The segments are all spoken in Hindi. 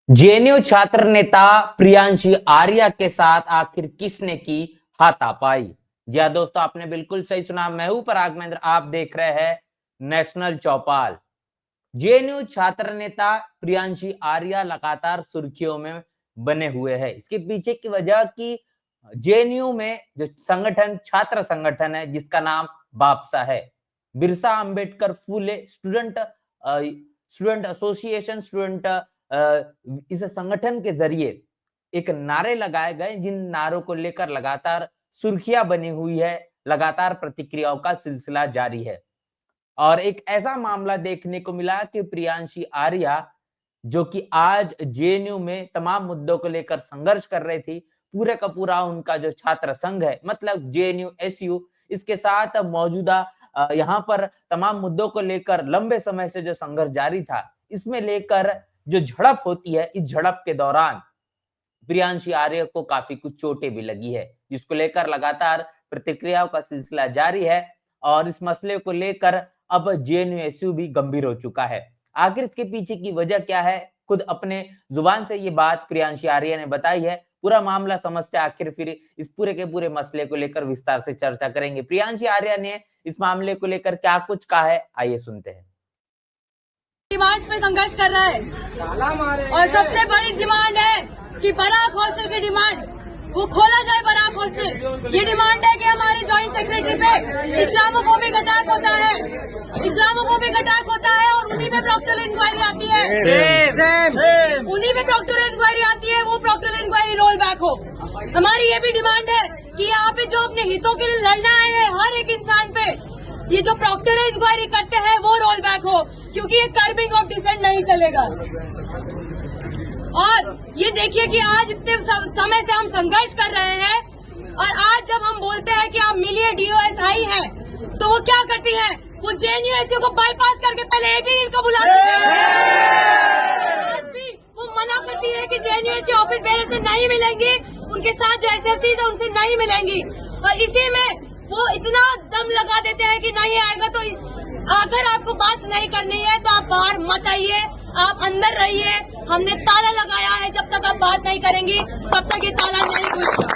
जेएनयू छात्र नेता प्रियांशी आर्या के साथ आखिर किसने की हाथापाई। जी हाँ दोस्तों, आपने बिल्कुल सही सुना। मैं हूं पराग महेंद्र, आप देख रहे हैं नेशनल चौपाल। जेएनयू छात्र नेता प्रियांशी आर्या लगातार सुर्खियों में बने हुए हैं। इसके पीछे की वजह कि जेएनयू में जो संगठन छात्र संगठन है जिसका नाम बापसा है, बिरसा अंबेडकर फूले स्टूडेंट स्टूडेंट एसोसिएशन स्टूडेंट, इस संगठन के जरिए एक नारे लगाए गए जिन नारों को लेकर लगातार सुर्खियां बनी हुई है, लगातार प्रतिक्रियाओं का सिलसिला जारी है। और एक ऐसा मामला देखने को मिला कि प्रियांशी आर्या, जो कि आज जेएनयू में तमाम मुद्दों को लेकर संघर्ष कर रही थी, पूरे का पूरा उनका जो छात्र संघ है, मतलब जेएनयू एसयू, इसके साथ मौजूदा यहाँ पर तमाम मुद्दों को लेकर लंबे समय से जो संघर्ष जारी था, इसमें लेकर जो झड़प होती है, इस झड़प के दौरान प्रियांशी आर्य को काफी कुछ चोटें भी लगी है, जिसको लेकर लगातार प्रतिक्रियाओं का सिलसिला जारी है। और इस मसले को लेकर अब जेएनयू भी गंभीर हो चुका है। आखिर इसके पीछे की वजह क्या है, खुद अपने जुबान से ये बात प्रियांशी आर्य ने बताई है। पूरा मामला समझते आखिर फिर इस पूरे के पूरे मसले को लेकर विस्तार से चर्चा करेंगे। प्रियांशी आर्य ने इस मामले को लेकर क्या कुछ कहा है, आइए सुनते हैं। डिमांड्स पे संघर्ष कर रहा है और सबसे बड़ी डिमांड है कि बराक हॉस्टल की डिमांड वो खोला जाए। बराक हॉस्टल ये डिमांड है कि हमारे जॉइंट सेक्रेटरी पे इस्लामोफोबिक अटैक होता है, इस्लामोफोबिक अटैक होता है और उन्हीं पे प्रॉक्टर इंक्वायरी आती है, उन्हीं पे प्रॉक्टर इंक्वायरी आती है, वो प्रॉक्टर इंक्वायरी रोल बैक हो। हमारी ये भी डिमांड है कि यहाँ पे जो अपने हितों के लिए लड़ना है हर एक इंसान पे, ये जो प्रॉक्टर इंक्वायरी करते हैं वो रोल बैक हो, क्योंकि ये कर्बिंग ऑफ डिसेंट नहीं चलेगा। और ये देखिए कि आज इतने समय से हम संघर्ष कर रहे हैं और आज जब हम बोलते हैं कि आप मिलिए डीओएसआई है, तो वो क्या करती है, वो जेएनयू को बाईपास करके पहले एबी को बुलाती है। आज भी वो मना करती है कि जेएनयू ऑफिस बेरर से नहीं मिलेंगी, उनके साथ जो एसएफसी है उनसे नहीं मिलेंगी। और इसी में वो इतना दम लगा देते हैं कि नहीं आएगा। तो अगर आपको बात नहीं करनी है तो आप बाहर मत आइए, आप अंदर रहिए। हमने ताला लगाया है, जब तक आप बात नहीं करेंगी तब तक ये ताला नहीं खुलेगा।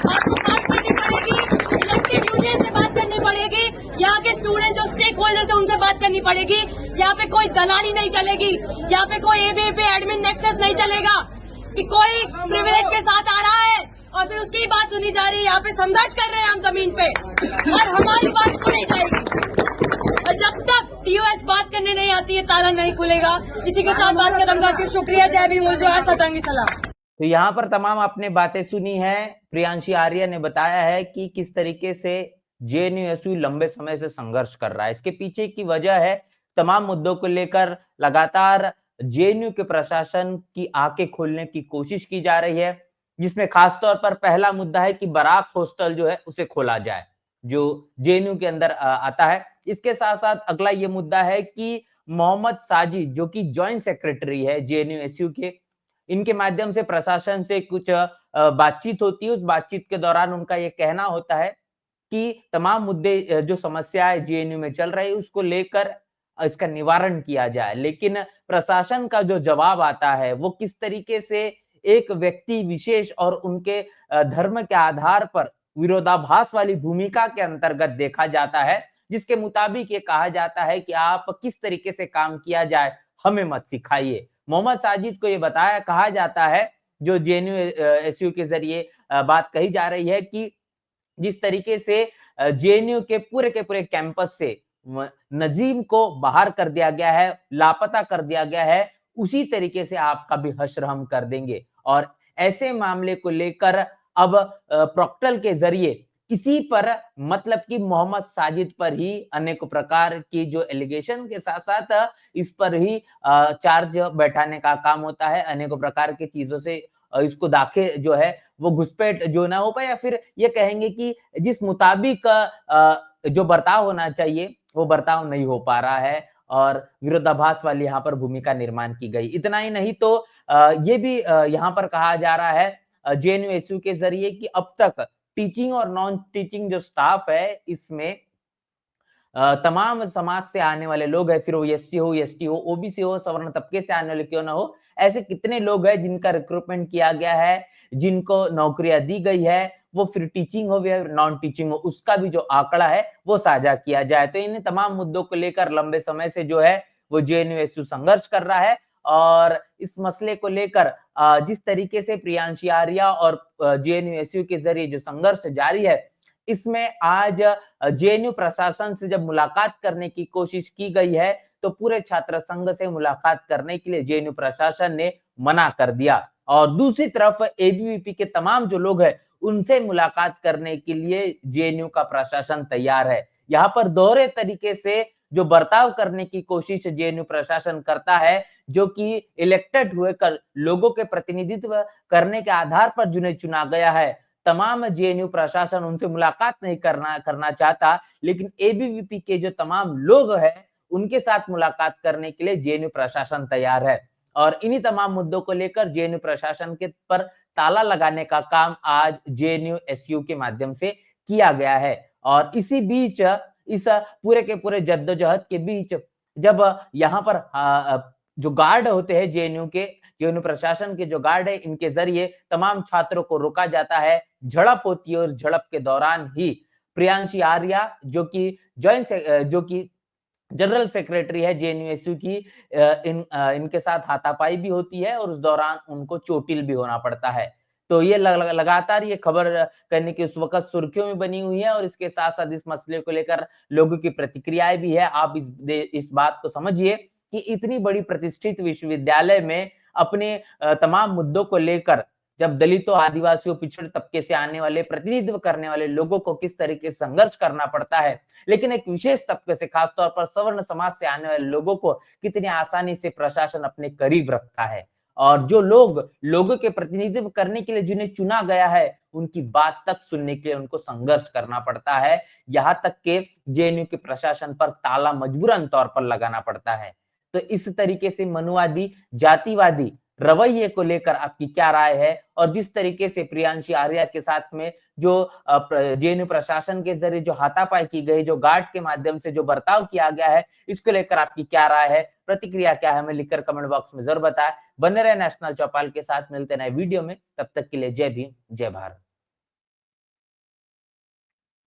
आपको बात करनी पड़ेगी, इलेक्टेड यूनियन से बात करनी पड़ेगी, यहाँ के स्टूडेंट जो स्टेक होल्डर है उनसे बात करनी पड़ेगी। यहाँ पे कोई दलाली नहीं चलेगी, यहाँ पे कोई एबीपी एडमिन नेक्सस नहीं चलेगा कि कोई प्रिविलेज के साथ आ रहा है और फिर उसकी बात सुनी जा रही है। यहाँ पे संघर्ष कर रहे हैं हम जमीन पे और हमारी बात सुनी जाएगी। और जब तक टीओएस बात करने नहीं आती है ताला नहीं खुलेगा। इसी के साथ बात खत्म करती हूँ। शुक्रिया, जय भीम, मुझे सतंगी सलाम। तो यहाँ पर तमाम आपने बातें सुनी है। प्रियांशी आर्य ने बताया है कि किस तरीके से जेएनयू लंबे समय से संघर्ष कर रहा है। इसके पीछे की वजह है तमाम मुद्दों को लेकर लगातार जेएनयू के प्रशासन की आंखें खोलने की कोशिश की जा रही है, जिसमें खासतौर पर पहला मुद्दा है कि बराक हॉस्टल जो है उसे खोला जाए, जो जेएनयू के अंदर आता है। इसके साथ साथ अगला ये मुद्दा है कि मोहम्मद साजिद, जो कि जॉइंट सेक्रेटरी है जेएनयू के, इनके माध्यम से प्रशासन से कुछ बातचीत होती है। उस बातचीत के दौरान उनका ये कहना होता है कि तमाम मुद्दे जो समस्याएं जेएनयू में चल रही है उसको लेकर इसका निवारण किया जाए। लेकिन प्रशासन का जो जवाब आता है वो किस तरीके से एक व्यक्ति विशेष और उनके धर्म के आधार पर विरोधाभास वाली भूमिका के अंतर्गत देखा जाता है, जिसके मुताबिक ये कहा जाता है कि आप किस तरीके से काम किया जाए हमें मत सिखाइए। मोहम्मद साजिद को ये बताया कहा जाता है, जो जेएनयू एसयू के जरिए बात कही जा रही है कि जिस तरीके से जेएनयू के पूरे कैंपस से नजीम को बाहर कर दिया गया है, लापता कर दिया गया है, उसी तरीके से आपका भी हश्र हम कर देंगे। और ऐसे मामले को लेकर अब प्रॉक्टल के जरिए किसी पर, मतलब कि मोहम्मद साजिद पर ही अनेक प्रकार की जो एलिगेशन के साथ साथ इस पर ही चार्ज बैठाने का काम होता है। अनेक प्रकार की चीजों से इसको दाखिल जो है वो घुसपैठ जो ना हो पाए, या फिर ये कहेंगे कि जिस मुताबिक जो बर्ताव होना चाहिए वो बर्ताव नहीं हो पा रहा है और विरोधाभास वाली यहाँ पर भूमिका निर्माण की गई। इतना ही नहीं तो ये भी यहाँ पर कहा जा रहा है जेएनयू के जरिए कि अब तक टीचिंग और नॉन टीचिंग जो स्टाफ है इसमें तमाम समाज से आने वाले लोग हैं, फिर वो एससी हो, एसटी हो, ओबीसी हो, सवर्ण तबके से आने वाले क्यों ना हो, ऐसे कितने लोग हैं जिनका रिक्रूटमेंट किया गया है, जिनको नौकरियां दी गई है, वो फिर टीचिंग हो या नॉन टीचिंग हो, उसका भी जो आंकड़ा है वो साझा किया जाए। तो इन तमाम मुद्दों को लेकर लंबे समय से जो है वो जेएनयू संघर्ष कर रहा है और इस मसले को लेकर जिस तरीके से प्रियांशी आर्या और जेएनयू के जरिए जो संघर्ष जारी है, इसमें आज जेएनयू प्रशासन से जब मुलाकात करने की कोशिश की गई है, तो पूरे छात्र संघ से मुलाकात करने के लिए जेएनयू प्रशासन ने मना कर दिया और दूसरी तरफ एबीवीपी के तमाम जो लोग हैं, उनसे मुलाकात करने के लिए जेएनयू का प्रशासन तैयार है। यहाँ पर दोहरे तरीके से जो बर्ताव करने की कोशिश जेएनयू प्रशासन करता है, जो कि इलेक्टेड हुए कर लोगों के प्रतिनिधित्व करने के आधार पर जिन्हें चुना गया है, तमाम जेएनयू प्रशासन उनसे मुलाकात नहीं करना चाहता, लेकिन एबीवीपी के जो तमाम लोग हैं, उनके साथ मुलाकात करने के लिए जेएनयू प्रशासन तैयार है और इन्हीं तमाम मुद्दों को लेकर जेएनयू प्रशासन के पर ताला लगाने का काम आज जेएनयू एसयू के माध्यम से किया गया है और इसी बीच इस पूरे के पूरे जद्दोजहद के बीच जब यहाँ पर जो गार्ड होते हैं जेएनयू प्रशासन के जो गार्ड है, इनके जरिए तमाम छात्रों को रोका जाता है, झड़प होती है और झड़प के दौरान ही प्रियांशी आर्या जो कि जनरल सेक्रेटरी है जेएनयू की, इनके साथ हाथापाई भी होती है और उस दौरान उनको चोटिल भी होना पड़ता है। तो ये लगातार ये खबर करने की उस वक्त सुर्खियों में बनी हुई है और इसके साथ-साथ इस मसले को लेकर लोगों की प्रतिक्रियाएं भी है। आप इस बात को समझिए कि इतनी बड़ी प्रतिष्ठित विश्वविद्यालय में अपने तमाम मुद्दों को लेकर जब दलितों, आदिवासियों, पिछड़े तबके से आने वाले प्रतिनिधित्व करने वाले लोगों को किस तरीके से संघर्ष करना पड़ता है, लेकिन एक विशेष तबके से खासतौर पर सवर्ण समाज से आने वाले लोगों को कितनी आसानी से प्रशासन अपने करीब रखता है और जो लोग लोगों के प्रतिनिधित्व करने के लिए जिन्हें चुना गया है, उनकी बात तक सुनने के लिए उनको संघर्ष करना पड़ता है। यहाँ तक के जेएनयू के प्रशासन पर ताला मजबूरन तौर पर लगाना पड़ता है। तो इस तरीके से मनुवादी, जातिवादी रवैये को लेकर आपकी क्या राय है? और जिस तरीके से प्रियांशी आर्या के साथ में जो जेएनयू प्रशासन के जरिए जो हाथापाई की गई, जो गार्ड के माध्यम से जो बर्ताव किया गया है, इसको लेकर आपकी क्या राय है? प्रतिक्रिया क्या है? हमें लिखकर कमेंट बॉक्स में जरूर बताएं। बने रहे नेशनल चौपाल के साथ, मिलते नए वीडियो में, तब तक के लिए जय भीम, जय भारत।